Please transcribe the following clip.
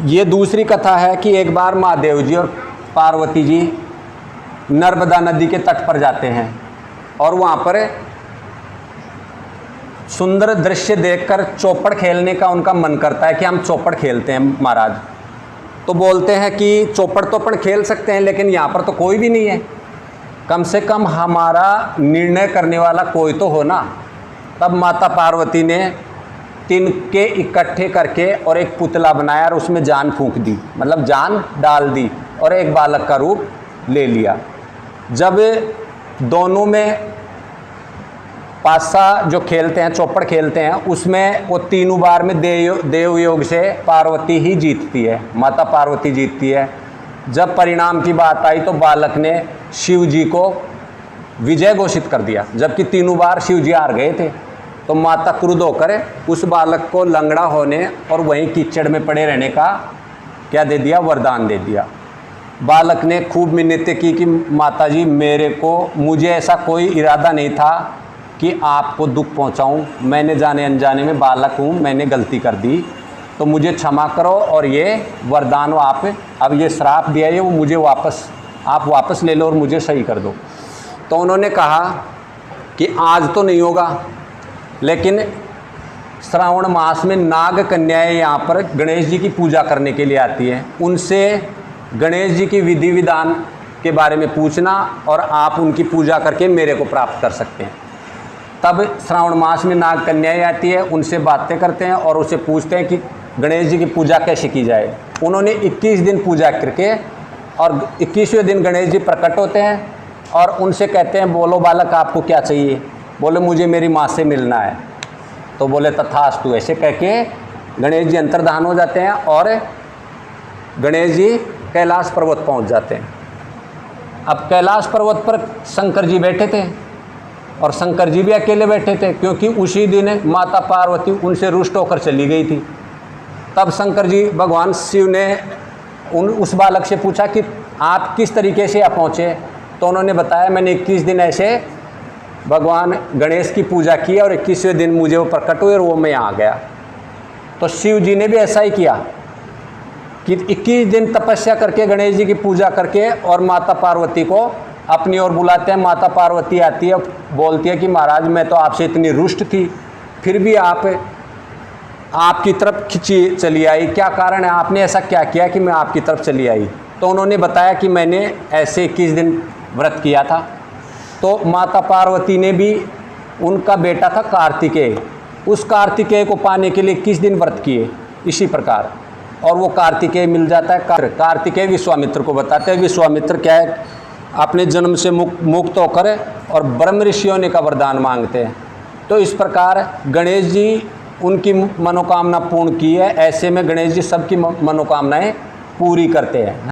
ये दूसरी कथा है कि एक बार महादेव जी और पार्वती जी नर्मदा नदी के तट पर जाते हैं और वहाँ पर सुंदर दृश्य देखकर चौपड़ खेलने का उनका मन करता है कि हम चौपड़ खेलते हैं महाराज। तो बोलते हैं कि चौपड़ तो अपन खेल सकते हैं, लेकिन यहाँ पर तो कोई भी नहीं है, कम से कम हमारा निर्णय करने वाला कोई तो हो ना। तब माता पार्वती ने तिनके इकट्ठे करके और एक पुतला बनाया और उसमें जान फूंक दी, मतलब जान डाल दी और एक बालक का रूप ले लिया। जब दोनों में पासा जो खेलते हैं, चौपड़ खेलते हैं, उसमें वो तीनों बार में देव योग से पार्वती ही जीतती है, माता पार्वती जीतती है। जब परिणाम की बात आई तो बालक ने शिव जी को विजय घोषित कर दिया, जबकि तीनों बार शिव जी हार गए थे। तो माता क्रुद्ध होकर उस बालक को लंगड़ा होने और वहीं कीचड़ में पड़े रहने का क्या दे दिया, वरदान दे दिया। बालक ने खूब मिन्नतें की कि माता जी मुझे ऐसा कोई इरादा नहीं था कि आपको दुख पहुंचाऊं, मैंने जाने अनजाने में बालक हूं, मैंने गलती कर दी, तो मुझे क्षमा करो और ये वरदान आप अब ये श्राप दिया है वो मुझे आप वापस ले लो और मुझे सही कर दो। तो उन्होंने कहा कि आज तो नहीं होगा, लेकिन श्रावण मास में नाग कन्याएं यहाँ पर गणेश जी की पूजा करने के लिए आती हैं, उनसे गणेश जी की विधि विधान के बारे में पूछना और आप उनकी पूजा करके मेरे को प्राप्त कर सकते हैं। तब श्रावण मास में नाग कन्याएं आती है, उनसे बातें करते हैं और उसे पूछते हैं कि गणेश जी की पूजा कैसे की जाए। उन्होंने 21 दिन पूजा करके और 21वें दिन गणेश जी प्रकट होते हैं और उनसे कहते हैं बोलो बालक आपको क्या चाहिए। बोले मुझे मेरी माँ से मिलना है। तो बोले तथास्तु। ऐसे कह के गणेश जी अंतर्धान हो जाते हैं और गणेश जी कैलाश पर्वत पहुंच जाते हैं। अब कैलाश पर्वत पर शंकर जी बैठे थे और शंकर जी भी अकेले बैठे थे, क्योंकि उसी दिन माता पार्वती उनसे रुष्ट होकर चली गई थी। तब शंकर जी भगवान शिव ने उस बालक से पूछा कि आप किस तरीके से यहाँ पहुँचे। तो उन्होंने बताया मैंने 21 दिन ऐसे भगवान गणेश की पूजा की और 21वें दिन मुझे वो प्रकट हुए और वो मैं आ गया। तो शिव जी ने भी ऐसा ही किया कि 21 दिन तपस्या करके गणेश जी की पूजा करके और माता पार्वती को अपनी ओर बुलाते हैं। माता पार्वती आती है, बोलती है कि महाराज मैं तो आपसे इतनी रुष्ट थी, फिर भी आपकी तरफ खिंची चली आई, क्या कारण है, आपने ऐसा क्या किया कि मैं आपकी तरफ चली आई। तो उन्होंने बताया कि मैंने ऐसे 21 दिन व्रत किया था। तो माता पार्वती ने भी, उनका बेटा था कार्तिकेय, उस कार्तिकेय को पाने के लिए 21 दिन व्रत किए इसी प्रकार, और वो कार्तिकेय मिल जाता है। कार्तिकेय विश्वामित्र को बताते हैं। विश्वामित्र क्या है, अपने जन्म से मुक्त होकर और ब्रह्म ऋषि होने का वरदान मांगते हैं। तो इस प्रकार गणेश जी उनकी मनोकामना पूर्ण की है। ऐसे में गणेश जी सबकी मनोकामनाएं पूरी करते हैं।